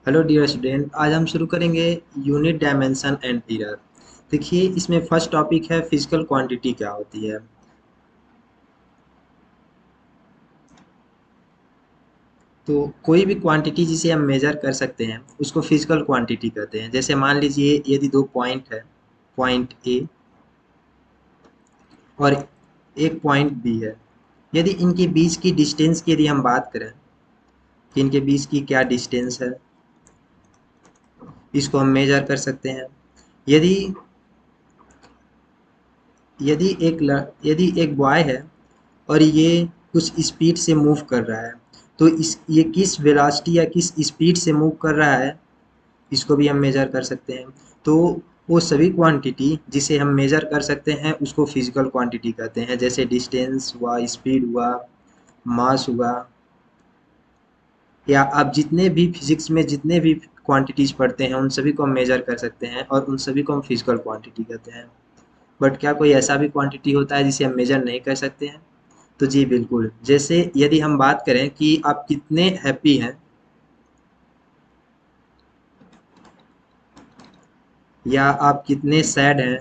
Hello dear student, आज हम शुरू करेंगे यूनिट डायमेंशन एंड एरर। देखिए, इसमें फर्स्ट टॉपिक है फिजिकल क्वांटिटी क्या होती है। तो कोई भी क्वांटिटी जिसे हम मेजर कर सकते हैं उसको फिजिकल क्वांटिटी कहते हैं। जैसे मान लीजिए यदि दो पॉइंट है, पॉइंट ए और एक पॉइंट बी है। यदि इनके बीच की डिस्टेंस की यदि हम बात करें कि इनके बीच की क्या डिस्टेंस है, इसको हम मेजर कर सकते हैं। यदि यदि यदि एक बॉय है और ये कुछ स्पीड से मूव कर रहा है, तो इस ये किस वेलोसिटी या किस स्पीड से मूव कर रहा है, इसको भी हम मेजर कर सकते हैं। तो वो सभी क्वांटिटी जिसे हम मेजर कर सकते हैं उसको फिजिकल क्वांटिटी कहते हैं। जैसे डिस्टेंस हुआ, स्पीड हुआ, मास हुआ, या आप जितने भी फिजिक्स में जितने भी क्वांटिटीज पढ़ते हैं उन सभी को हम मेजर कर सकते हैं और उन सभी को हम फिजिकल क्वांटिटी कहते हैं। बट क्या कोई ऐसा भी क्वांटिटी होता है जिसे हम मेजर नहीं कर सकते हैं? तो जी बिल्कुल। जैसे यदि हम बात करें कि आप कितने हैप्पी हैं या आप कितने सैड हैं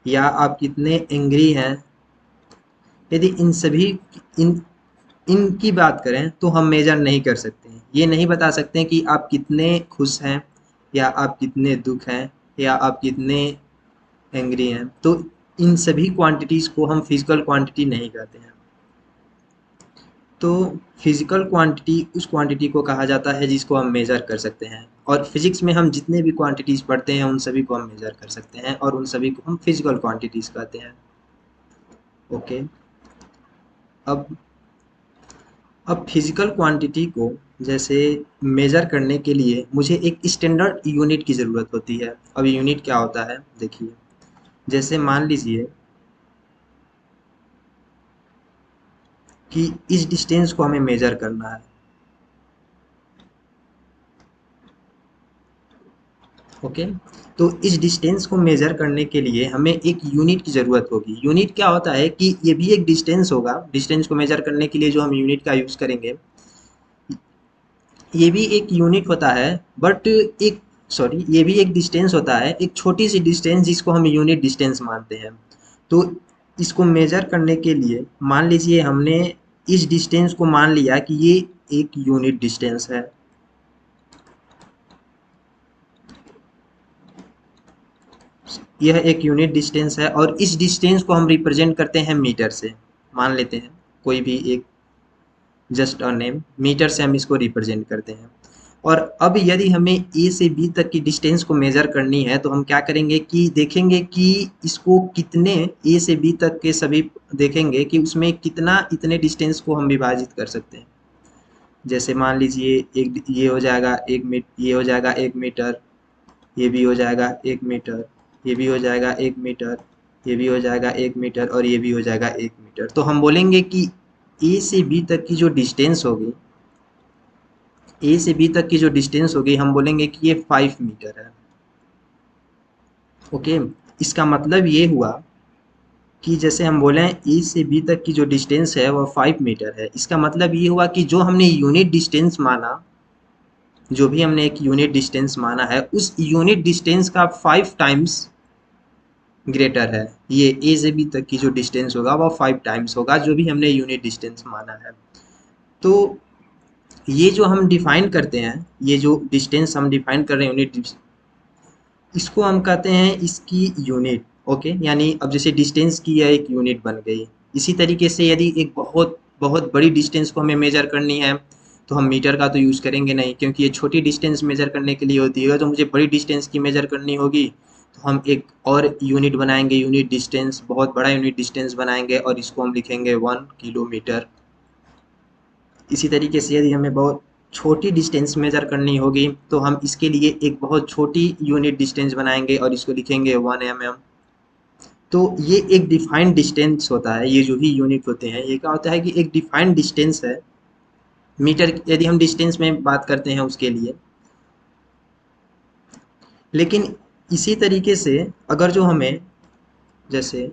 या आप कितने एंग्री हैं, यदि इन सभी इन इनकी बात करें तो हम मेजर नहीं कर सकते हैं। ये नहीं बता सकते हैं कि आप कितने खुश हैं या आप कितने दुख हैं या आप कितने एंग्री हैं। तो इन सभी क्वांटिटीज़ को हम फिजिकल क्वांटिटी नहीं कहते हैं। तो फिजिकल क्वांटिटी उस क्वांटिटी को कहा जाता है जिसको हम मेजर कर सकते हैं। और फिजिक्स में हम जितने भी क्वांटिटीज़ पढ़ते हैं उन सभी को हम मेजर कर सकते हैं और उन सभी को हम फिजिकल क्वांटिटीज़ कहते हैं। ओके। अब अब फिजिकल क्वांटिटी को जैसे मेजर करने के लिए मुझे एक स्टैंडर्ड यूनिट की ज़रूरत होती है। अब यूनिट क्या होता है देखिए, जैसे मान लीजिए कि इस डिस्टेंस को हमें मेजर करना है। ओके। तो इस डिस्टेंस को मेजर करने के लिए हमें एक यूनिट की ज़रूरत होगी। यूनिट क्या होता है कि ये भी एक डिस्टेंस होगा। डिस्टेंस को मेजर करने के लिए जो हम यूनिट का यूज़ करेंगे, ये भी एक यूनिट होता है। बट एक सॉरी ये भी एक डिस्टेंस होता है, एक छोटी सी डिस्टेंस जिसको हम यूनिट डिस्टेंस मानते हैं। तो इसको मेजर करने के लिए मान लीजिए हमने इस डिस्टेंस को मान लिया कि ये एक यूनिट डिस्टेंस है। यह एक यूनिट डिस्टेंस है और इस डिस्टेंस को हम रिप्रेजेंट करते हैं मीटर से। मान लेते हैं कोई भी एक जस्ट अ नेम, मीटर से हम इसको रिप्रेजेंट करते हैं। और अब यदि हमें ए से बी तक की डिस्टेंस को मेजर करनी है तो हम क्या करेंगे कि देखेंगे कि इसको कितने ए से बी तक के सभी देखेंगे कि उसमें कितना इतने डिस्टेंस को हम विभाजित कर सकते हैं। जैसे मान लीजिए एक ये हो जाएगा ये हो जाएगा 1 मीटर, ये भी हो जाएगा 1 मीटर, ये भी हो जाएगा 1 मीटर, ये भी हो जाएगा 1 मीटर और ये भी हो जाएगा 1 मीटर। तो हम बोलेंगे कि ए से बी तक की जो डिस्टेंस होगी, ए से बी तक की जो डिस्टेंस होगी, हम बोलेंगे कि ये 5 मीटर है। ओके। इसका मतलब ये हुआ कि जैसे हम बोले ए से बी तक की जो डिस्टेंस है वह 5 मीटर है। इसका मतलब ये हुआ कि जो हमने यूनिट डिस्टेंस माना, जो भी हमने एक यूनिट डिस्टेंस माना है, उस यूनिट डिस्टेंस का 5 टाइम्स ग्रेटर है। ये ए से बी तक की जो डिस्टेंस होगा वो 5 टाइम्स होगा जो भी हमने यूनिट डिस्टेंस माना है। तो ये जो हम डिफाइन करते हैं, ये जो डिस्टेंस हम डिफाइन कर रहे हैं यूनिट, इसको हम कहते हैं इसकी यूनिट। ओके, यानी अब जैसे डिस्टेंस की यह एक यूनिट बन गई। इसी तरीके से यदि एक बहुत बहुत बड़ी डिस्टेंस को हमें मेजर करनी है तो हम मीटर का तो यूज़ करेंगे नहीं, क्योंकि ये छोटी डिस्टेंस मेजर करने के लिए होती है। तो मुझे बड़ी डिस्टेंस की मेजर करनी होगी तो हम एक और यूनिट बनाएंगे, यूनिट डिस्टेंस, बहुत बड़ा यूनिट डिस्टेंस बनाएंगे और इसको हम लिखेंगे 1 किलोमीटर। इसी तरीके से यदि हमें बहुत छोटी डिस्टेंस मेजर करनी होगी तो हम इसके लिए एक बहुत छोटी यूनिट डिस्टेंस बनाएंगे और इसको लिखेंगे 1 mm। तो ये एक डिफाइंड डिस्टेंस होता है। ये जो भी यूनिट होते हैं, ये क्या होता है कि एक डिफाइंड डिस्टेंस है। मीटर यदि हम डिस्टेंस में बात करते हैं उसके लिए। लेकिन इसी तरीके से अगर जो हमें जैसे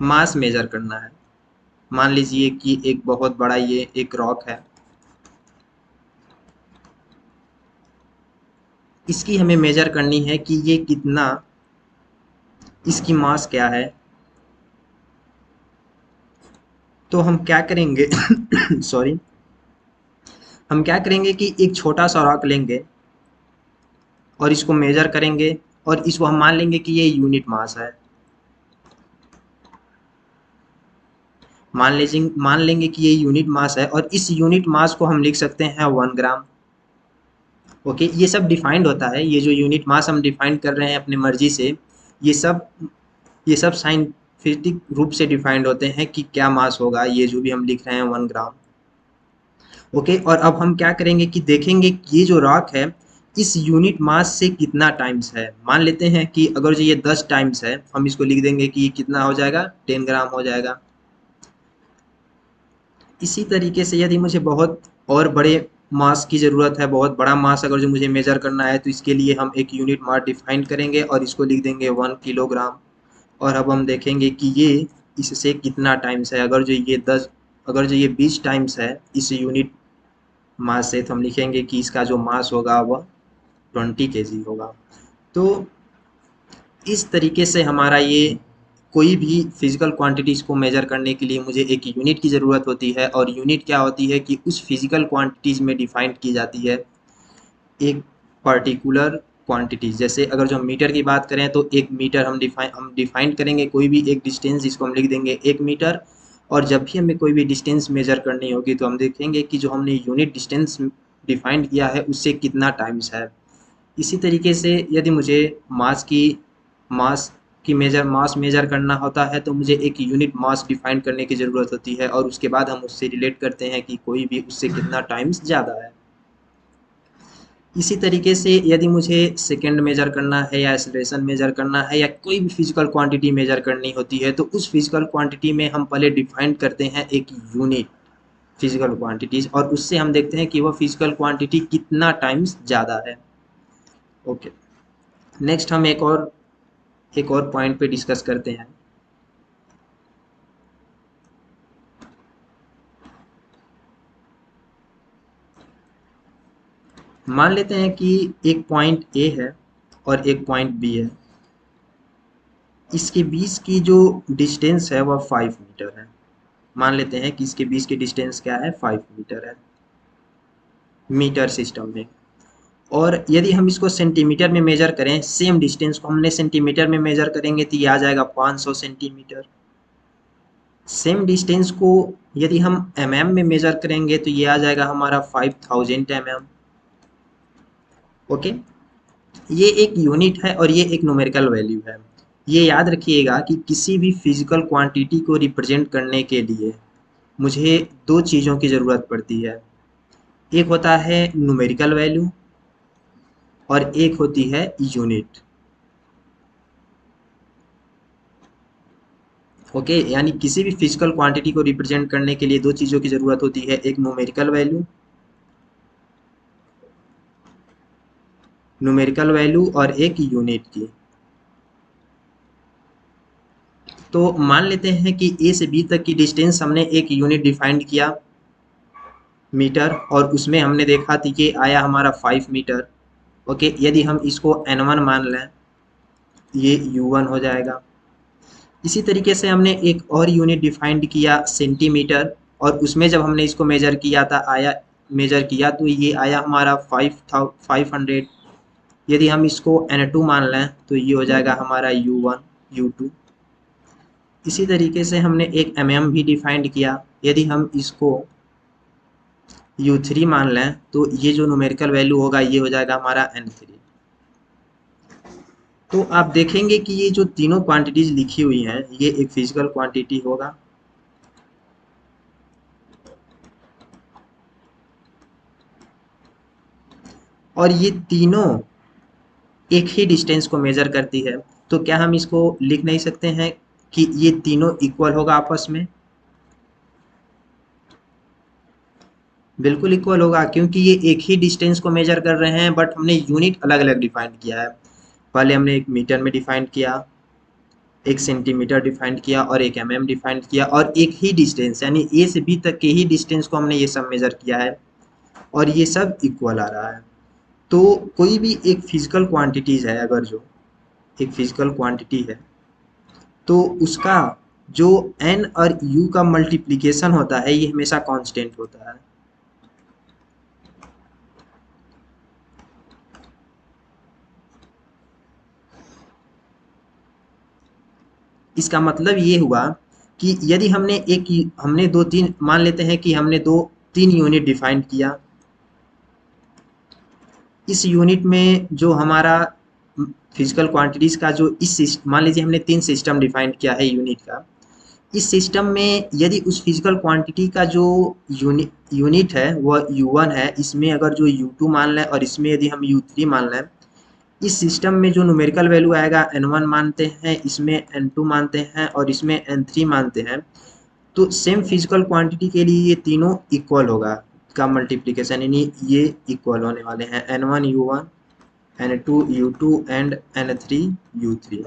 मास मेजर करना है, मान लीजिए कि एक बहुत बड़ा ये एक रॉक है, इसकी हमें मेजर करनी है कि ये कितना, इसकी मास क्या है। तो हम क्या करेंगे सॉरी, हम क्या करेंगे कि एक छोटा सा रॉक लेंगे और इसको मेजर करेंगे और इसको हम मान लेंगे कि ये यूनिट मास है। मान लेंगे कि ये यूनिट मास है और इस यूनिट मास को हम लिख सकते हैं 1 ग्राम। ओके, ये सब डिफाइंड होता है, ये जो यूनिट मास हम डिफाइन कर रहे हैं अपनी मर्जी से, ये सब ये सब साइंटिफिक रूप से डिफाइंड होते हैं कि क्या मास होगा, ये जो भी हम लिख रहे हैं 1 ग्राम। ओके, और अब हम क्या करेंगे कि देखेंगे कि ये जो रॉक है इस यूनिट मास से कितना टाइम्स है। मान लेते हैं कि अगर जो ये 10 टाइम्स है, हम इसको लिख देंगे कि ये कितना हो जाएगा, 10 ग्राम हो जाएगा। इसी तरीके से यदि मुझे बहुत और बड़े मास की ज़रूरत है, बहुत बड़ा मास अगर जो मुझे मेजर करना है, तो इसके लिए हम एक यूनिट मास डिफाइन करेंगे और इसको लिख देंगे 1 किलोग्राम। और अब हम देखेंगे कि ये इससे कितना टाइम्स है। अगर जो ये 20 टाइम्स है इस यूनिट मास से, तो हम लिखेंगे कि इसका जो मास होगा वह 20 kg होगा। तो इस तरीके से हमारा ये कोई भी फिजिकल क्वांटिटीज़ को मेजर करने के लिए मुझे एक यूनिट की ज़रूरत होती है, और यूनिट क्या होती है कि उस फिजिकल क्वांटिटीज़ में डिफाइंड की जाती है एक पर्टिकुलर क्वांटिटीज़। जैसे अगर जो हम मीटर की बात करें तो एक मीटर हम डिफाइन करेंगे कोई भी एक डिस्टेंस, जिसको हम लिख देंगे 1 मीटर। और जब भी हमें कोई भी डिस्टेंस मेजर करनी होगी तो हम देखेंगे कि जो हमने यूनिट डिस्टेंस डिफाइंड किया है उससे कितना टाइम्स है। इसी तरीके से यदि मुझे मास मास मेजर करना होता है तो मुझे एक यूनिट मास डिफाइन करने की ज़रूरत होती है, और उसके बाद हम उससे रिलेट करते हैं कि कोई भी उससे कितना टाइम्स ज़्यादा है। इसी तरीके से यदि मुझे सेकंड मेजर करना है या एक्सेलरेशन मेजर करना है या कोई भी फिजिकल क्वांटिटी मेजर करनी होती है, तो उस फिजिकल क्वांटिटी में हम पहले डिफाइन करते हैं एक यूनिट फिजिकल क्वांटिटीज, और उससे हम देखते हैं कि वह फिजिकल क्वांटिटी कितना टाइम्स ज़्यादा है। ओके, नेक्स्ट हम एक और पॉइंट पे डिस्कस करते हैं। मान लेते हैं कि एक पॉइंट ए है और एक पॉइंट बी है, इसके बीच की जो डिस्टेंस है वह 5 मीटर है। मान लेते हैं कि इसके बीच की डिस्टेंस क्या है, 5 मीटर है मीटर सिस्टम में। और यदि हम इसको सेंटीमीटर में मेजर करें, सेम डिस्टेंस को हमने सेंटीमीटर में मेजर करेंगे तो ये आ जाएगा 500 सेंटीमीटर। सेम डिस्टेंस को यदि हम mm में मेजर करेंगे तो ये आ जाएगा हमारा 5000 mm। ओके, ये एक यूनिट है और ये एक न्यूमेरिकल वैल्यू है। ये याद रखिएगा कि किसी भी फिजिकल क्वांटिटी को रिप्रेजेंट करने के लिए मुझे दो चीज़ों की ज़रूरत पड़ती है। एक होता है न्यूमेरिकल वैल्यू और एक होती है यूनिट। ओके, यानी किसी भी फिजिकल क्वांटिटी को रिप्रेजेंट करने के लिए दो चीज़ों की ज़रूरत होती है, एक न्यूमेरिकल वैल्यू और एक यूनिट की। तो मान लेते हैं कि ए से बी तक की डिस्टेंस हमने एक यूनिट डिफाइंड किया मीटर, और उसमें हमने देखा थी कि आया हमारा 5 मीटर। ओके, यदि हम इसको n1 मान लें, ये u1 हो जाएगा। इसी तरीके से हमने एक और यूनिट डिफाइंड किया सेंटीमीटर, और उसमें जब हमने इसको मेजर किया तो ये आया हमारा 500। यदि हम इसको n2 मान लें तो ये हो जाएगा हमारा u1 u2। इसी तरीके से हमने एक mm भी डिफाइंड किया, यदि हम इसको u3 मान लें तो ये जो न्यूमेरिकल वैल्यू होगा ये हो जाएगा हमारा n3। तो आप देखेंगे कि ये जो तीनों क्वांटिटीज लिखी हुई हैं ये एक फिजिकल क्वांटिटी होगा, और ये तीनों एक ही डिस्टेंस को मेजर करती है। तो क्या हम इसको लिख नहीं सकते हैं कि ये तीनों इक्वल होगा आपस में? बिल्कुल इक्वल होगा, क्योंकि ये एक ही डिस्टेंस को मेजर कर रहे हैं, बट हमने यूनिट अलग अलग डिफाइन किया है। पहले हमने एक मीटर में डिफाइन किया, एक सेंटीमीटर डिफाइंड किया और एक mm डिफाइंड किया, और एक ही डिस्टेंस यानी ए से बी तक के ही डिस्टेंस को हमने ये सब मेजर किया है, और ये सब इक्वल आ रहा है। तो कोई भी एक फिजिकल क्वांटिटीज है, अगर जो एक फिजिकल क्वांटिटी है तो उसका जो n और u का मल्टीप्लिकेशन होता है ये हमेशा कांस्टेंट होता है। इसका मतलब ये हुआ कि यदि हमने दो तीन, मान लेते हैं कि हमने दो तीन यूनिट डिफाइन किया, इस यूनिट में जो हमारा फिजिकल क्वांटिटीज का जो मान लीजिए हमने तीन सिस्टम डिफाइन किया है यूनिट का, इस सिस्टम में यदि उस फिजिकल क्वांटिटी का जो यूनिट है वह u1 है, इसमें अगर जो u2 मान लें और इसमें यदि हम u3 मान लें, इस सिस्टम में जो न्यूमेरिकल वैल्यू आएगा n1 मानते हैं, इसमें n2 मानते हैं और इसमें n3 मानते हैं, तो सेम फिजिकल क्वांटिटी के लिए ये तीनों इक्वल होगा का मल्टीप्लिकेशन, यानी ये इक्वल होने वाले हैं n1 u1, n2 u2 and n3 u3।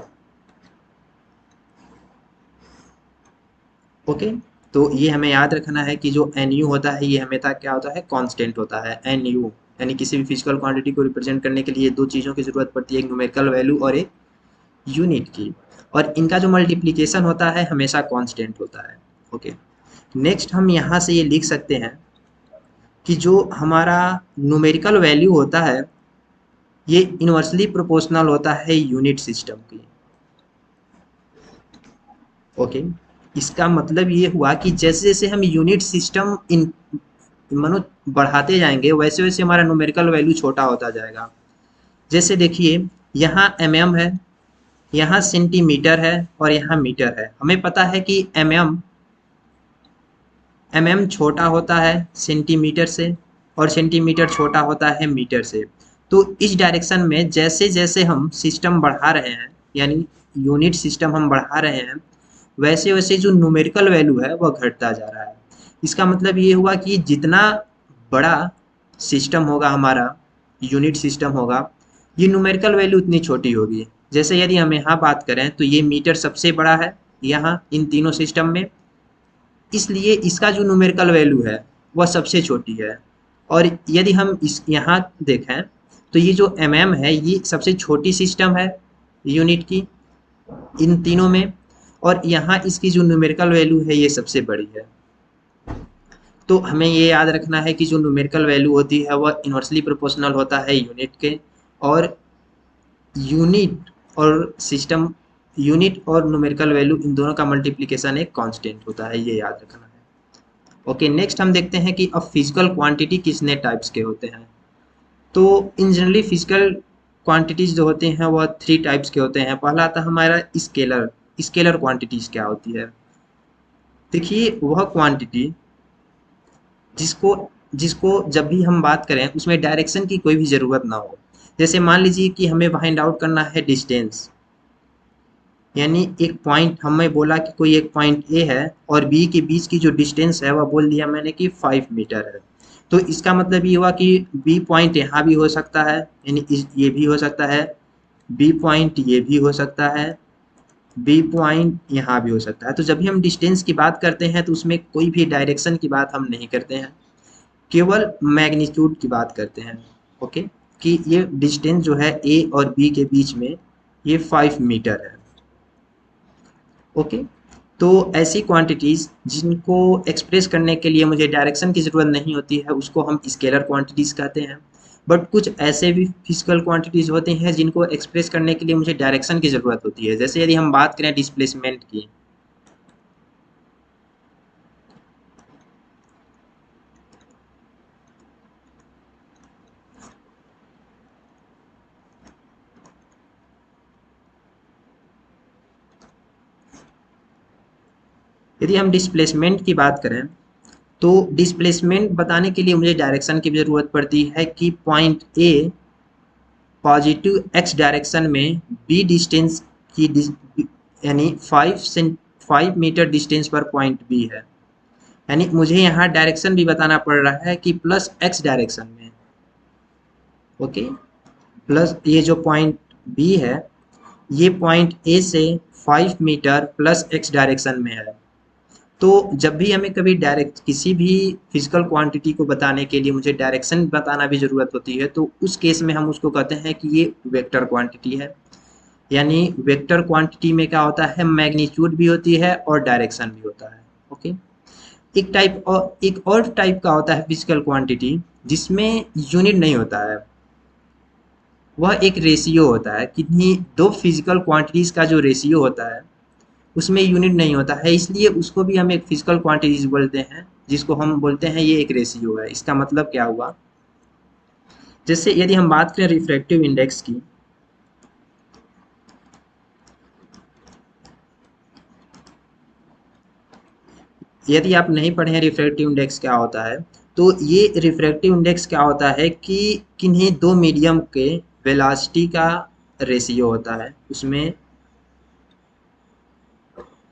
Okay, तो ये हमें याद रखना है कि जो NU होता है ये हमेशा क्या होता है, कांस्टेंट होता है। NU यानी किसी भी फिजिकल क्वांटिटी को रिप्रेजेंट करने के लिए दो चीज़ों की ज़रूरत पड़ती है, एक न्यूमेरिकल वैल्यू और एक यूनिट की, और इनका जो मल्टीप्लिकेशन होता है हमेशा कांस्टेंट होता है। ओके, नेक्स्ट हम यहाँ से ये लिख सकते हैं कि जो हमारा न्यूमेरिकल वैल्यू होता है ये इनवर्सली प्रोपोर्शनल होता है यूनिट सिस्टम की। ओके, इसका मतलब ये हुआ कि जैसे जैसे हम यूनिट सिस्टम इन मानो बढ़ाते जाएंगे वैसे वैसे हमारा न्यूमेरिकल वैल्यू छोटा होता जाएगा। जैसे देखिए यहाँ mm है, यहाँ सेंटीमीटर है और यहाँ मीटर है। हमें पता है कि mm छोटा होता है सेंटीमीटर से और सेंटीमीटर छोटा होता है मीटर से। तो इस डायरेक्शन में जैसे जैसे हम सिस्टम बढ़ा रहे हैं, यानी यूनिट सिस्टम हम बढ़ा रहे हैं, वैसे वैसे जो न्यूमेरिकल वैल्यू है वह घटता जा रहा है। इसका मतलब ये हुआ कि जितना बड़ा सिस्टम होगा हमारा, यूनिट सिस्टम होगा, ये न्यूमेरिकल वैल्यू उतनी छोटी होगी। जैसे यदि हम यहाँ बात करें तो ये मीटर सबसे बड़ा है यहाँ इन तीनों सिस्टम में, इसलिए इसका जो न्यूमेरिकल वैल्यू है वह सबसे छोटी है। और यदि हम इस यहाँ देखें तो ये जो है ये सबसे छोटी सिस्टम है यूनिट की इन तीनों में, और यहाँ इसकी जो न्यूमेरिकल वैल्यू है ये सबसे बड़ी है। तो हमें ये याद रखना है कि जो न्यूमेरिकल वैल्यू होती है वह इनवर्सली प्रोपोर्शनल होता है यूनिट के, और यूनिट और सिस्टम, यूनिट और न्यूमेरिकल वैल्यू इन दोनों का मल्टीप्लिकेशन एक कांस्टेंट होता है, ये याद रखना है। ओके, नेक्स्ट हम देखते हैं कि अब फिजिकल क्वांटिटी कितने टाइप्स के होते हैं। तो इन जनरली फिजिकल क्वांटिटीज जो होते हैं वह थ्री टाइप्स के होते हैं। पहला आता है हमारा स्केलर। स्केलर क्वांटिटीज क्या होती है? देखिए वह क्वांटिटी जिसको जिसको जब भी हम बात करें उसमें डायरेक्शन की कोई भी ज़रूरत ना हो। जैसे मान लीजिए कि हमें फाइंड आउट करना है डिस्टेंस, यानी एक पॉइंट हमें बोला कि कोई एक पॉइंट ए है और बी के बीच की जो डिस्टेंस है वह बोल दिया मैंने कि 5 मीटर है। तो इसका मतलब ये हुआ कि बी पॉइंट यहाँ भी हो सकता है, यानी ये भी हो सकता है, बी पॉइंट ये भी हो सकता है, बी पॉइंट यहाँ भी हो सकता है। तो जब भी हम डिस्टेंस की बात करते हैं तो उसमें कोई भी डायरेक्शन की बात हम नहीं करते हैं, केवल मैग्नीट्यूड की बात करते हैं। ओके, कि ये डिस्टेंस जो है ए और बी के बीच में ये 5 मीटर है। ओके, तो ऐसी क्वांटिटीज़ जिनको एक्सप्रेस करने के लिए मुझे डायरेक्शन की ज़रूरत नहीं होती है उसको हम स्केलर क्वांटिटीज़ कहते हैं। बट कुछ ऐसे भी फिजिकल क्वांटिटीज़ होते हैं जिनको एक्सप्रेस करने के लिए मुझे डायरेक्शन की ज़रूरत होती है। जैसे यदि हम बात करें डिस्प्लेसमेंट की, यदि हम डिस्प्लेसमेंट की बात करें तो डिस्प्लेसमेंट बताने के लिए मुझे डायरेक्शन की ज़रूरत पड़ती है कि point A positive x direction में बी डिस्टेंस की यानी 5 मीटर डिस्टेंस पर पॉइंट बी है। यानी मुझे यहाँ डायरेक्शन भी बताना पड़ रहा है कि प्लस एक्स डायरेक्शन में। ओके, प्लस ये जो पॉइंट बी है ये पॉइंट ए से 5 मीटर प्लस एक्स डायरेक्शन में है। तो जब भी हमें कभी डायरेक्ट किसी भी फिजिकल क्वांटिटी को बताने के लिए मुझे डायरेक्शन बताना भी ज़रूरत होती है, तो उस केस में हम उसको कहते हैं कि ये वेक्टर क्वांटिटी है। यानी वेक्टर क्वांटिटी में क्या होता है, मैग्नीट्यूड भी होती है और डायरेक्शन भी होता है। ओके। एक और टाइप का होता है फिजिकल क्वांटिटी जिसमें यूनिट नहीं होता है। वह एक रेशियो होता है, किन्हीं दो फिजिकल क्वांटिटीज का जो रेशियो होता है उसमें यूनिट नहीं होता है, इसलिए उसको भी हम एक फिजिकल क्वांटिटीज बोलते हैं, जिसको हम बोलते हैं ये एक रेशियो है। इसका मतलब क्या हुआ, जैसे यदि हम बात करें रिफ्रैक्टिव इंडेक्स की, यदि आप नहीं पढ़े हैं रिफ्रैक्टिव इंडेक्स क्या होता है, तो ये रिफ्रैक्टिव इंडेक्स क्या होता है कि किन्हीं दो मीडियम के वेलोसिटी का रेशियो होता है। उसमें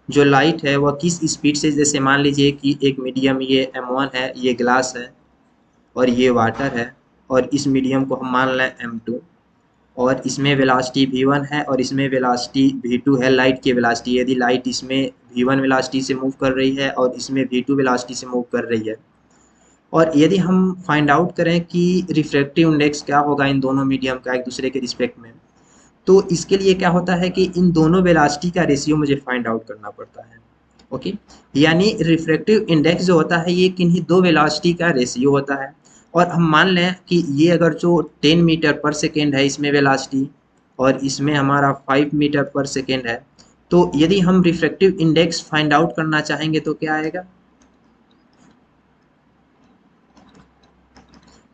जो लाइट है वह किस स्पीड से, जैसे मान लीजिए कि एक मीडियम ये M1 है, ये ग्लास है और ये वाटर है, और इस मीडियम को हम मान लें M2, और इसमें वेलोसिटी v1 है और इसमें वेलोसिटी v2 है, लाइट की वेलोसिटी। यदि लाइट इसमें v1 वेलोसिटी से मूव कर रही है और इसमें v2 वेलोसिटी से मूव कर रही है, और यदि हम फाइंड आउट करें कि रिफ्रैक्टिव इंडेक्स क्या होगा इन दोनों मीडियम का एक दूसरे के रिस्पेक्ट में, तो इसके लिए क्या होता है कि इन दोनों वेलोसिटी का रेशियो मुझे फाइंड आउट करना पड़ता है। ओके। यानी रिफ्रैक्टिव इंडेक्स जो होता है ये किन्हीं दो वेलोसिटी का रेशियो होता है। और हम मान लें कि ये अगर जो 10 मीटर पर सेकेंड है इसमें वेलोसिटी, और इसमें हमारा 5 मीटर पर सेकेंड है, तो यदि हम रिफ्रैक्टिव इंडेक्स फाइंड आउट करना चाहेंगे तो क्या आएगा,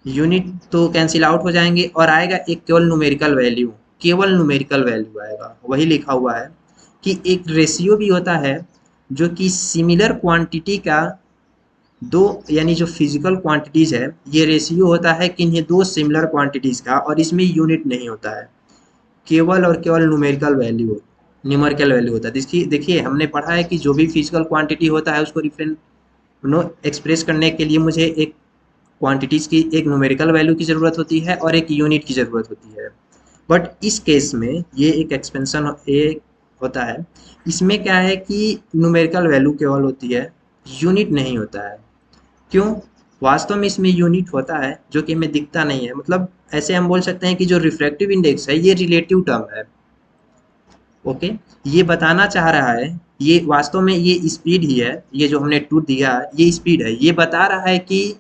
यूनिट तो कैंसिल आउट हो जाएंगे और आएगा एक केवल न्यूमेरिकल वैल्यू, केवल न्यूमेरिकल वैल्यू आएगा। वही लिखा हुआ है कि एक रेशियो भी होता है जो कि सिमिलर क्वांटिटी का दो, यानी जो फिजिकल क्वांटिटीज है ये रेशियो होता है किन्हीं दो सिमिलर क्वांटिटीज का, और इसमें यूनिट नहीं होता है, केवल और केवल न्यूमेरिकल वैल्यू होता है। देखिए देखिए हमने पढ़ा है कि जो भी फिजिकल क्वांटिटी होता है उसको रिफरेंस एक्सप्रेस करने के लिए मुझे एक क्वांटिटीज की एक न्यूमेरिकल वैल्यू की ज़रूरत होती है और एक यूनिट की ज़रूरत होती है। बट इस केस में ये एक एक्सपेंशन एक होता है, इसमें क्या है कि न्यूमेरिकल वैल्यू केवल होती है, यूनिट नहीं होता है। क्यों, वास्तव में इसमें यूनिट होता है जो कि हमें दिखता नहीं है। मतलब ऐसे हम बोल सकते हैं कि जो रिफ्रैक्टिव इंडेक्स है ये रिलेटिव टर्म है। ओके। ये बताना चाह रहा है, ये वास्तव में ये स्पीड ही है, ये जो हमने टू दिया ये स्पीड है, ये बता रहा है कि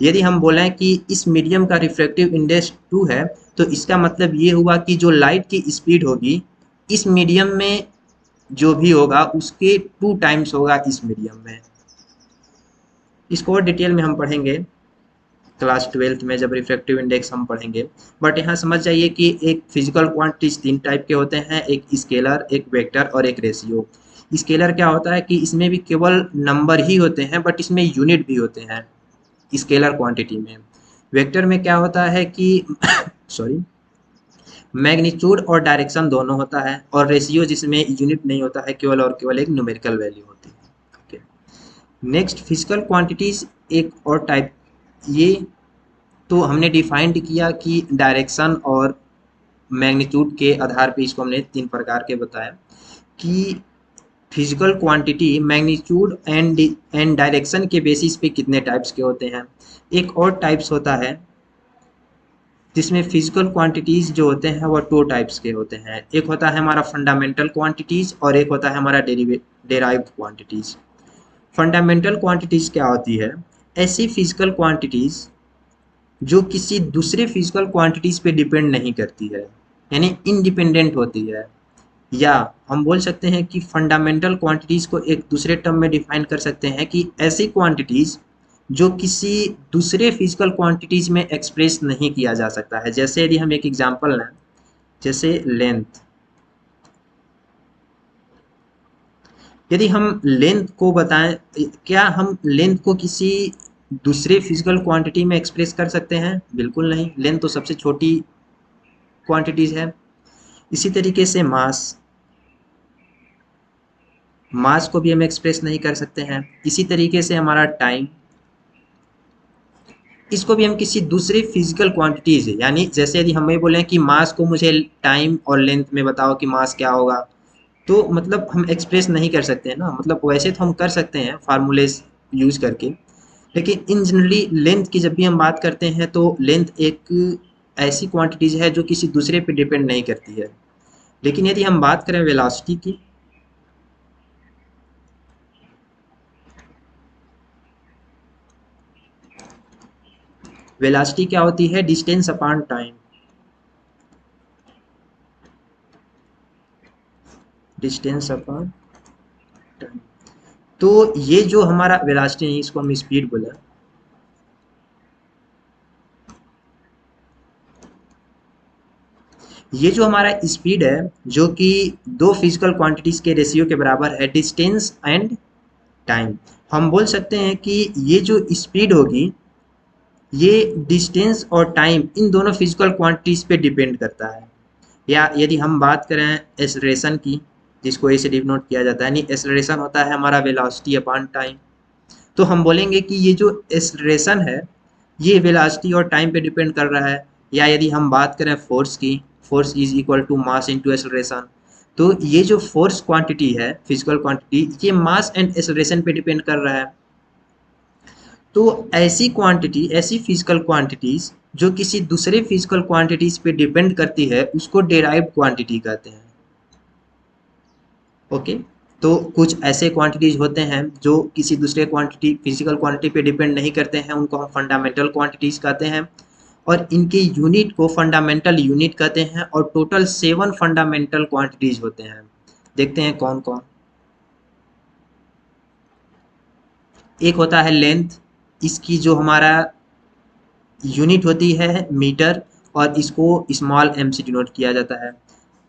यदि हम बोलें कि इस मीडियम का रिफ्रैक्टिव इंडेक्स 2 है, तो इसका मतलब ये हुआ कि जो लाइट की स्पीड होगी इस मीडियम में जो भी होगा उसके 2 टाइम्स होगा इस मीडियम में। इसको और डिटेल में हम पढ़ेंगे क्लास 12th में जब रिफ्रैक्टिव इंडेक्स हम पढ़ेंगे। बट यहाँ समझ जाइए कि एक फिजिकल क्वांटिटीज तीन टाइप के होते हैं, एक स्केलर, एक वेक्टर और एक रेशियो। स्केलर क्या होता है कि इसमें भी केवल नंबर ही होते हैं बट इसमें यूनिट भी होते हैं स्केलर क्वांटिटी में। वेक्टर में क्या होता है कि सॉरी, मैग्नीट्यूड और डायरेक्शन दोनों होता है, और रेशियो जिसमें यूनिट नहीं होता है, केवल और केवल एक न्यूमेरिकल वैल्यू होती है। ओके। नेक्स्ट फिजिकल क्वांटिटीज एक और टाइप, ये तो हमने डिफाइंड किया कि डायरेक्शन और मैग्नीट्यूड के आधार पे इसको हमने तीन प्रकार के बताया कि physical quantity magnitude and direction के बेसिस पे कितने टाइप्स के होते हैं। एक और टाइप्स होता है जिसमें फिजिकल क्वांटिटीज जो होते हैं वो दो टाइप्स के होते हैं, एक होता है हमारा फंडामेंटल क्वांटिटीज और एक होता है हमारा डेराइव्ड क्वांटिटीज। फंडामेंटल क्वांटिटीज क्या होती है, ऐसी फिजिकल क्वांटिटीज जो किसी दूसरे फिजिकल क्वांटिटीज पे डिपेंड नहीं करती है, यानी इंडिपेंडेंट होती है। या हम बोल सकते हैं कि फंडामेंटल क्वांटिटीज को एक दूसरे टर्म में डिफाइन कर सकते हैं कि ऐसी क्वांटिटीज जो किसी दूसरे फिजिकल क्वांटिटीज में एक्सप्रेस नहीं किया जा सकता है। जैसे यदि हम एक एग्जांपल लें, जैसे लेंथ, यदि हम लेंथ को बताएं, क्या हम लेंथ को किसी दूसरे फिजिकल क्वांटिटी में एक्सप्रेस कर सकते हैं, बिल्कुल नहीं, लेंथ तो सबसे छोटी क्वांटिटीज है। इसी तरीके से मास को भी हम एक्सप्रेस नहीं कर सकते हैं। इसी तरीके से हमारा टाइम, इसको भी हम किसी दूसरे फिजिकल क्वांटिटीज है, यानी जैसे यदि हम ये बोले कि मास को मुझे टाइम और लेंथ में बताओ कि मास क्या होगा, तो मतलब हम एक्सप्रेस नहीं कर सकते हैं ना, मतलब वैसे तो हम कर सकते हैं फार्मूलेस यूज करके, लेकिन इन जनरली लेंथ की जब भी हम बात करते हैं तो लेंथ एक ऐसी क्वांटिटीज है जो किसी दूसरे पे डिपेंड नहीं करती है। लेकिन यदि हम बात करें वेलोसिटी की, वेलोसिटी क्या होती है? Distance upon time. Distance upon time. तो ये जो हमारा वेलोसिटी है इसको हम स्पीड बोले। ये जो हमारा स्पीड है जो कि दो फिजिकल क्वांटिटीज के रेशियो के बराबर है, डिस्टेंस एंड टाइम। हम बोल सकते हैं कि ये जो स्पीड होगी ये डिस्टेंस और टाइम इन दोनों फिजिकल क्वांटिटीज पे डिपेंड करता है। या यदि हम बात करें एक्सेलरेशन की, जिसको ए से डिनोट किया जाता है, यानी एक्सेलरेशन होता है हमारा वेलोसिटी अपॉन टाइम। तो हम बोलेंगे कि ये जो एक्सेलरेशन है ये वेलोसिटी और टाइम पे डिपेंड कर रहा है। या यदि हम बात करें फोर्स की, force is equal to mass into acceleration. तो ये जो फोर्स क्वांटिटी है, फिजिकल क्वांटिटी, ये मास एंड एक्सेलरेशन पे डिपेंड कर रहा है। तो ऐसी क्वांटिटी, ऐसी फिजिकल क्वांटिटीज जो किसी दूसरे फिजिकल क्वांटिटीज पे डिपेंड करती है उसको डेराइव्ड क्वांटिटी कहते हैं। ओके। तो कुछ ऐसे क्वांटिटीज होते हैं जो किसी दूसरे क्वांटिटी, फिजिकल क्वांटिटी पे डिपेंड नहीं करते हैं, उनको हम फंडामेंटल क्वांटिटीज कहते हैं। और इनके यूनिट को फंडामेंटल यूनिट कहते हैं। और टोटल 7 फंडामेंटल क्वांटिटीज होते हैं। देखते हैं कौन कौन। एक होता है लेंथ, इसकी जो हमारा यूनिट होती है मीटर, और इसको स्मॉल एम से डिनोट किया जाता है।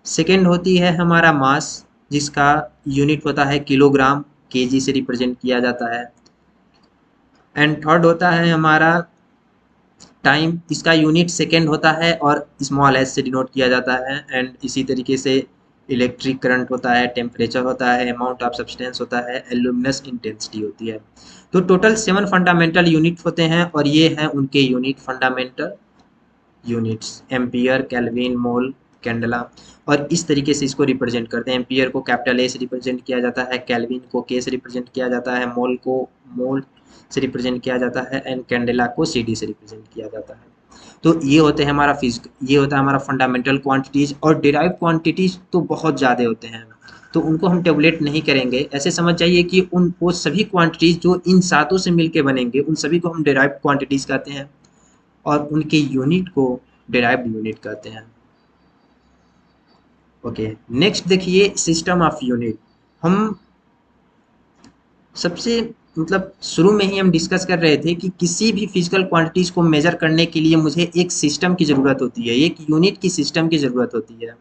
सेकेंड होती है हमारा मास, जिसका यूनिट होता है किलोग्राम, केजी से रिप्रेजेंट किया जाता है। एंड थर्ड होता है हमारा टाइम, इसका यूनिट सेकेंड होता है और स्मॉल एस से डिनोट किया जाता है। एंड इसी तरीके से इलेक्ट्रिक करंट होता है, टेम्परेचर होता है, अमाउंट ऑफ सब्सटेंस होता है, एल्यूमिनस इंटेंसिटी होती है। तो टोटल 7 फंडामेंटल यूनिट होते हैं और ये हैं उनके unit, fundamental units, ampere, kelvin, mole, candela. और इस तरीके से इसको रिप्रेजेंट करते हैं। एम्पियर को कैपिटल ए से रिप्रेजेंट किया जाता है, केल्विन को के से रिप्रेजेंट किया जाता है, मोल को मोल से रिप्रेजेंट किया जाता है, एंड कैंडेला को सीडी से रिप्रेजेंट किया जाता है। तो ये होते हैं हमारा ये होता है हमारा फंडामेंटल क्वांटिटीज। और डिराइव क्वांटिटीज तो बहुत ज़्यादा होते हैं, तो उनको हम टेबुलेट नहीं करेंगे। ऐसे समझ जाइए कि उन वो सभी क्वांटिटीज जो इन सातों से मिलके बनेंगे उन सभी को हम डिराइव क्वांटिटीज कहते हैं, और उनके यूनिट को डिराइव्ड यूनिट कहते हैं। ओके, नेक्स्ट देखिए सिस्टम ऑफ यूनिट। हम सबसे मतलब शुरू में ही हम डिस्कस कर रहे थे कि किसी भी फिजिकल क्वांटिटीज को मेजर करने के लिए मुझे एक सिस्टम की ज़रूरत होती है, एक यूनिट की सिस्टम की ज़रूरत होती है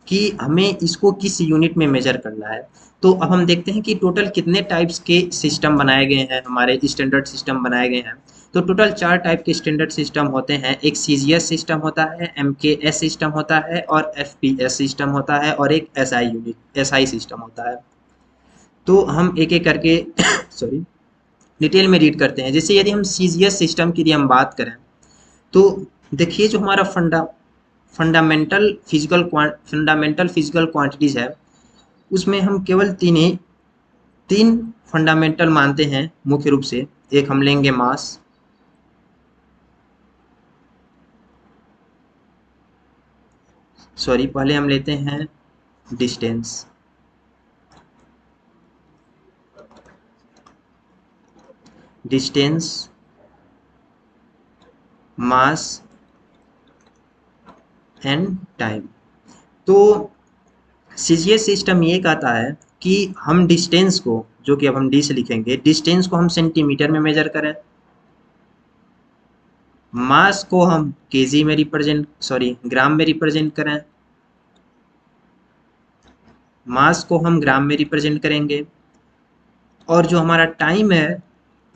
कि हमें इसको किस यूनिट में मेजर करना है। तो अब हम देखते हैं कि टोटल कितने टाइप्स के सिस्टम बनाए गए हैं, हमारे स्टैंडर्ड सिस्टम बनाए गए हैं। तो टोटल 4 टाइप के स्टैंडर्ड सिस्टम होते हैं। एक सीजीएस सिस्टम होता है, एमकेएस सिस्टम होता है, और एफपीएस सिस्टम होता है, और एक एसआई सिस्टम होता है। तो हम एक एक करके सॉरी डिटेल में रीड करते हैं। जैसे यदि हम सीजीएस सिस्टम की यदि हम बात करें तो देखिए जो हमारा फंडामेंटल फिजिकल क्वांटिटीज है उसमें हम केवल तीन फंडामेंटल मानते हैं मुख्य रूप से। एक हम लेंगे मास, सॉरी पहले हम लेते हैं distance. Distance, mass and time. तो सीजीएस सिस्टम ये कहता है कि हम डिस्टेंस को, जो कि अब हम डी से लिखेंगे, डिस्टेंस को हम सेंटीमीटर में मेजर करें, मास को हम केजी में रिप्रेजेंट सॉरी ग्राम में रिप्रेजेंट करें, मास को हम ग्राम में रिप्रेजेंट करेंगे, और जो हमारा टाइम है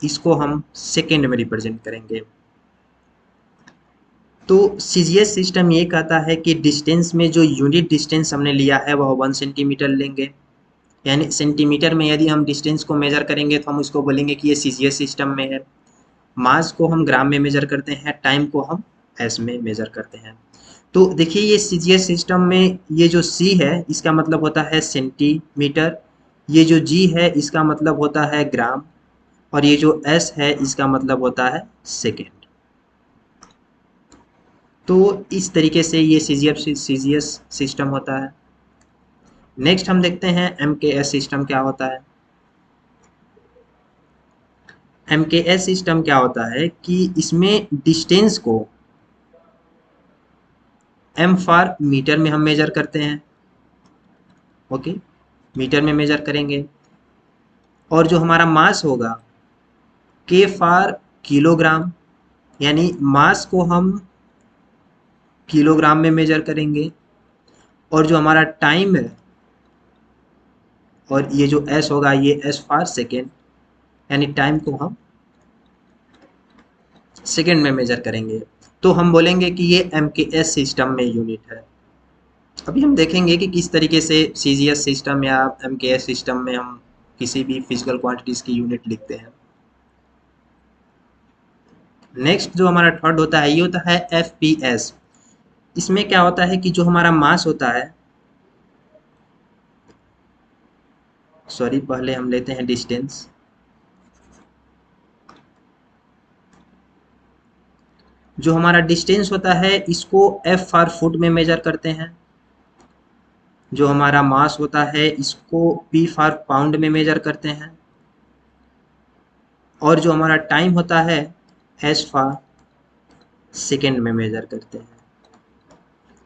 इसको हम सेकेंड में रिप्रेजेंट करेंगे। तो सीजीएस सिस्टम ये कहता है कि डिस्टेंस में जो यूनिट डिस्टेंस हमने लिया है वह 1 सेंटीमीटर लेंगे। यानी सेंटीमीटर में यदि हम डिस्टेंस को मेजर करेंगे तो हम उसको बोलेंगे कि ये सीजीएस सिस्टम में है। मास को हम ग्राम में मेजर करते हैं, टाइम को हम एस में मेजर करते हैं। तो देखिए ये सीजीएस सिस्टम में ये जो सी है इसका मतलब होता है सेंटीमीटर, ये जो जी है इसका मतलब होता है ग्राम, और ये जो एस है इसका मतलब होता है सेकेंड। तो इस तरीके से ये सीजीएस सिस्टम होता है। नेक्स्ट हम देखते हैं एमकेएस सिस्टम क्या होता है। एमकेएस सिस्टम क्या होता है कि इसमें डिस्टेंस को एम फॉर मीटर में हम मेजर करते हैं। ओके, मीटर में मेजर करेंगे, और जो हमारा मास होगा के फॉर किलोग्राम, यानी मास को हम किलोग्राम में मेजर करेंगे, और जो हमारा टाइम है और ये जो एस होगा ये एस फॉर सेकेंड, यानी टाइम को हम सेकेंड में मेजर करेंगे। तो हम बोलेंगे कि ये एमकेएस सिस्टम में यूनिट है। अभी हम देखेंगे कि किस तरीके से सीजीएस सिस्टम या एमकेएस सिस्टम में हम किसी भी फिजिकल क्वांटिटीज की यूनिट लिखते हैं। नेक्स्ट जो हमारा थर्ड होता है ये होता है एफपीएस। इसमें क्या होता है कि जो हमारा मास होता है, सॉरी पहले हम लेते हैं डिस्टेंस। जो हमारा डिस्टेंस होता है इसको एफ फॉर फुट में मेजर करते हैं। जो हमारा मास होता है इसको पी फॉर पाउंड में मेजर करते हैं, और जो हमारा टाइम होता है एस फॉर सेकेंड में मेजर करते हैं।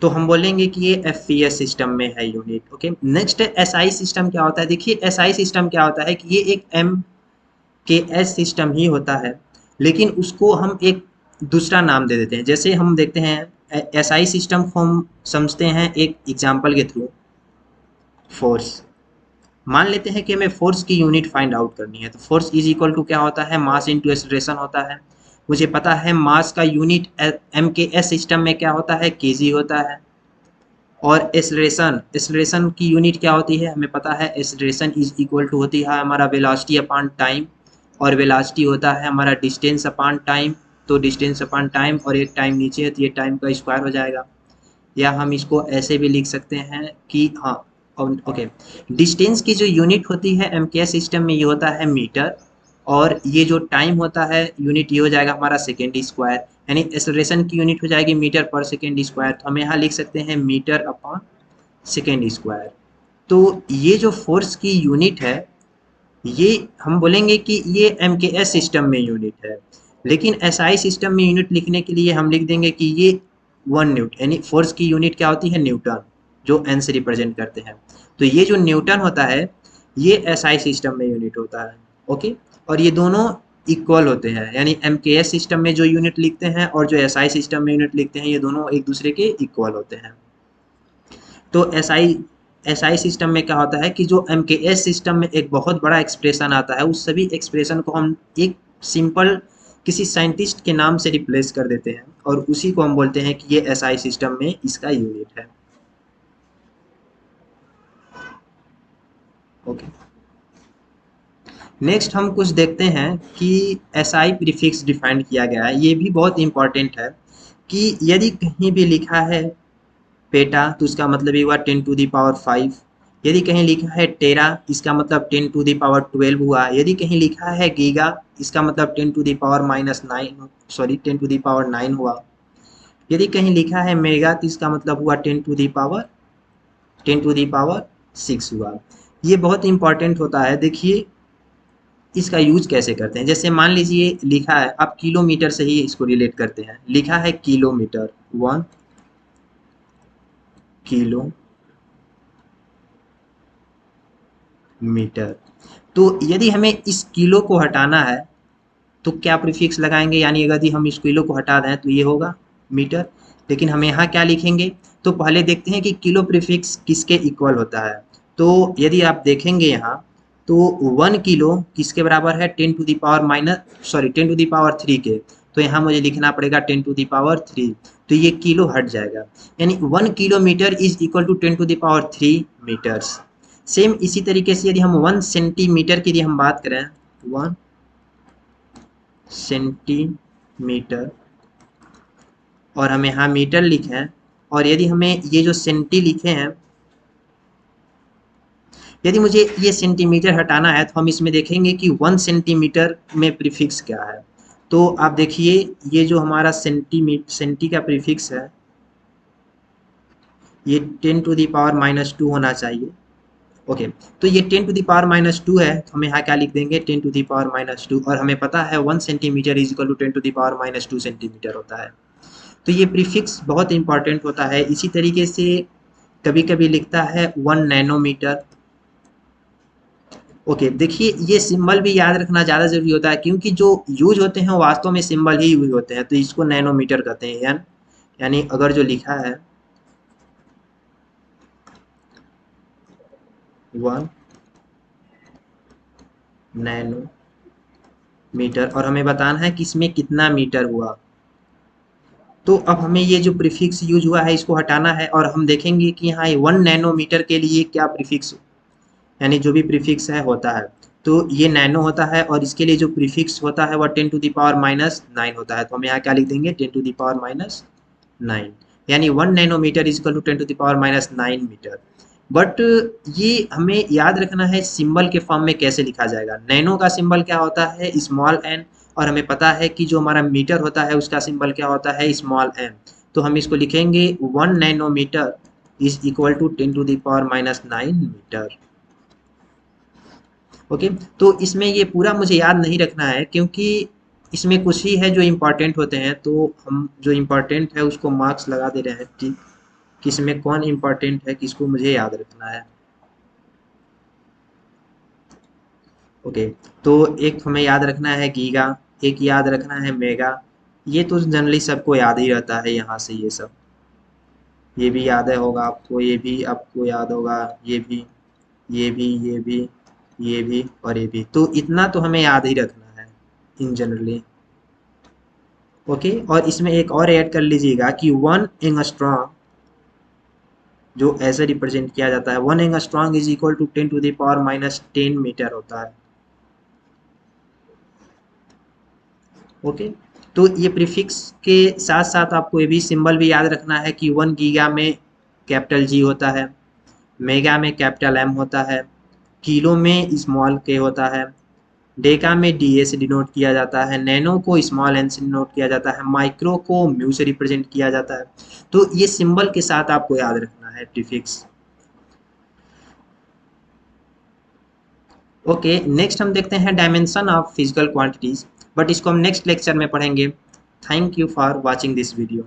तो हम बोलेंगे कि ये एफपीएस सिस्टम में है unit. Okay, next SI system क्या होता है। देखिए एसआई सिस्टम क्या होता है कि ये एक एम के एस सिस्टम ही होता है, लेकिन उसको हम एक दूसरा नाम दे देते हैं। जैसे हम देखते हैं एसआई सिस्टम को हम समझते हैं एक एग्जाम्पल के थ्रू, फोर्स। मान लेते हैं कि हमें फोर्स की यूनिट फाइंड आउट करनी है, तो फोर्स इज इक्वल टू क्या होता है, मास इंटू एक्सेलरेशन होता है। मुझे पता है मास का यूनिट एम के एस सिस्टम में क्या होता है, केजी होता है। और एक्सेलरेशन की यूनिट क्या होती है, हमें पता है एक्सेलरेशन इज इक्वल टू होती है हमारा वेलोसिटी अपॉन टाइम, और वेलोसिटी होता है हमारा डिस्टेंस अपॉन टाइम। तो डिस्टेंस अपॉन टाइम, और एक टाइम नीचे है तो ये टाइम का स्क्वायर हो जाएगा। या हम इसको ऐसे भी लिख सकते हैं कि हाँ, ओके, डिस्टेंस की जो यूनिट होती है एमकेएस सिस्टम में ये होता है मीटर, और ये जो टाइम होता है यूनिट ये हो जाएगा हमारा सेकेंड स्क्वायर, यानी एक्सेलरेशन की यूनिट हो जाएगी मीटर पर सेकेंड स्क्वायर। तो हम यहाँ लिख सकते हैं मीटर अपॉन सेकेंड स्क्वायर। तो ये जो फोर्स की यूनिट है ये हम बोलेंगे कि ये एमकेएस सिस्टम में यूनिट है, लेकिन एसआई सिस्टम में यूनिट लिखने के लिए हम लिख देंगे कि ये 1 न्यूटन, यानी फोर्स की यूनिट क्या होती है, न्यूटन, जो एन से रिप्रेजेंट करते हैं। तो ये जो न्यूटन होता है ये एसआई सिस्टम में यूनिट होता है। ओके, और ये दोनों इक्वल होते हैं, यानी एमकेएस सिस्टम में जो यूनिट लिखते हैं और जो एसआई सिस्टम में यूनिट लिखते हैं ये दोनों एक दूसरे के इक्वल होते हैं। तो एसआई सिस्टम में क्या होता है कि जो एमकेएस सिस्टम में एक बहुत बड़ा एक्सप्रेशन आता है, उस सभी एक्सप्रेशन को हम एक सिंपल किसी साइंटिस्ट के नाम से रिप्लेस कर देते हैं, और उसी को हम बोलते हैं कि ये एसआई सिस्टम में इसका यूनिट है। ओके, नेक्स्ट हम कुछ देखते हैं कि एसआई प्रीफिक्स डिफाइन किया गया है। ये भी बहुत इंपॉर्टेंट है कि यदि कहीं भी लिखा है पेटा तो उसका मतलब ये हुआ 10⁵। यदि कहीं लिखा है टेरा इसका मतलब 10⁻12 हुआ। यदि कहीं लिखा है गीगा इसका मतलब 10⁻⁹ सॉरी 10⁹ हुआ। यदि कहीं लिखा है मेगा तो इसका मतलब हुआ 10⁻6 हुआ। ये बहुत इंपॉर्टेंट होता है। देखिए इसका यूज कैसे करते हैं, जैसे मान लीजिए लिखा है, आप किलोमीटर से ही इसको रिलेट करते हैं। लिखा है किलोमीटर, 1 किलोमीटर, तो यदि हमें इस किलो को हटाना है तो क्या प्रीफिक्स लगाएंगे, यानी यदि हम इस किलो को हटा दें तो ये होगा मीटर। लेकिन हम यहाँ क्या लिखेंगे, तो पहले देखते हैं कि किलो प्रीफिक्स किसके इक्वल होता है। तो यदि आप देखेंगे यहाँ तो 1 किलो किसके बराबर है, 10⁻³ के। तो यहाँ मुझे लिखना पड़ेगा 10⁻3, तो ये किलो हट जाएगा, यानी 1 kilometre is equal to 10⁻3 metres. Same इसी तरीके से यदि हम 1 सेंटीमीटर की यदि हम बात करें, 1 सेंटीमीटर, और हमें यहाँ मीटर लिखे हैं, और यदि हमें ये जो सेंटी लिखे हैं, यदि मुझे ये सेंटीमीटर हटाना है तो हम इसमें देखेंगे कि 1 सेंटीमीटर में प्रीफिक्स क्या है। तो आप देखिए ये जो हमारा सेंटी का प्रीफिक्स है ये 10⁻² होना चाहिए। ओके, तो ये 10⁻² है, तो हम यहाँ क्या लिख देंगे 10⁻², और हमें पता है 1 centimetre is equal to 10⁻² centimetre होता है। तो ये प्रीफिक्स बहुत इंपॉर्टेंट होता है। इसी तरीके से कभी कभी लिखता है 1 नैनोमीटर। ओके, देखिए ये सिंबल भी याद रखना ज़्यादा ज़रूरी होता है, क्योंकि जो यूज होते हैं वो वास्तव में सिंबल ही यूज होते हैं, तो इसको नैनोमीटर कहते हैं। यानी अगर जो लिखा है 1 नैनोमीटर, और हमें बताना है कि इसमें कितना मीटर हुआ। तो अब हमें ये जो प्रीफिक्स यूज हुआ है इसको हटाना है, और हम देखेंगे कि यहाँ 1 नैनोमीटर के लिए क्या प्रीफिक्स, यानी जो भी प्रीफिक्स है होता है, तो ये नैनो होता है, और इसके लिए जो प्रीफिक्स होता है वह 10⁻⁹ होता है। तो हम यहाँ क्या लिख देंगे 10⁻⁹, यानी 1 nanometre is equal to 10⁻⁹ metre. But ये हमें याद रखना है सिंबल के फॉर्म में कैसे लिखा जाएगा। नैनो का सिंबल क्या होता है स्मॉल एन, और हमें पता है कि जो हमारा मीटर होता है उसका सिंबल क्या होता है स्मॉल एम। तो हम इसको लिखेंगे 1 nanometre is equal to 10⁻⁹ metre. Okay, तो इसमें ये पूरा मुझे याद नहीं रखना है, क्योंकि इसमें कुछ ही है जो इम्पोर्टेंट होते हैं, तो हम जो इम्पोर्टेंट है उसको मार्क्स लगा दे रहे हैं, ठीक, किसमें कौन इम्पोर्टेंट है किसको मुझे याद रखना है। ओके, तो एक हमें याद रखना है गीगा, एक याद रखना है मेगा। ये तो जनरली सबको याद ही रहता है यहाँ से, ये सब ये भी याद है होगा आपको, ये भी आपको याद होगा, ये भी, ये भी, ये भी, ये भी, और ये भी। तो इतना तो हमें याद ही रखना है इन जनरली। ओके, और इसमें एक और ऐड कर लीजिएगा कि 1 एंगस्ट्रॉम जो ऐसे रिप्रेजेंट किया जाता है, 1 angstrom is equal to 10⁻⁻10 metre होता है। ओके, तो ये प्रीफिक्स के साथ साथ आपको ये भी सिंबल भी याद रखना है कि 1 गीगा में कैपिटल जी होता है, मेगा में कैपिटल एम होता है, किलो में स्मॉल के होता है, डेका में डी ए से डिनोट किया जाता है, नैनो को स्मॉल एन से डिनोट किया जाता है, माइक्रो को म्यू से रिप्रेजेंट किया जाता है। तो ये सिंबल के साथ आपको याद रखना है प्रीफिक्स। ओके, नेक्स्ट हम देखते हैं dimension of physical quantities, but इसको हम नेक्स्ट लेक्चर में पढ़ेंगे। Thank you for watching this video.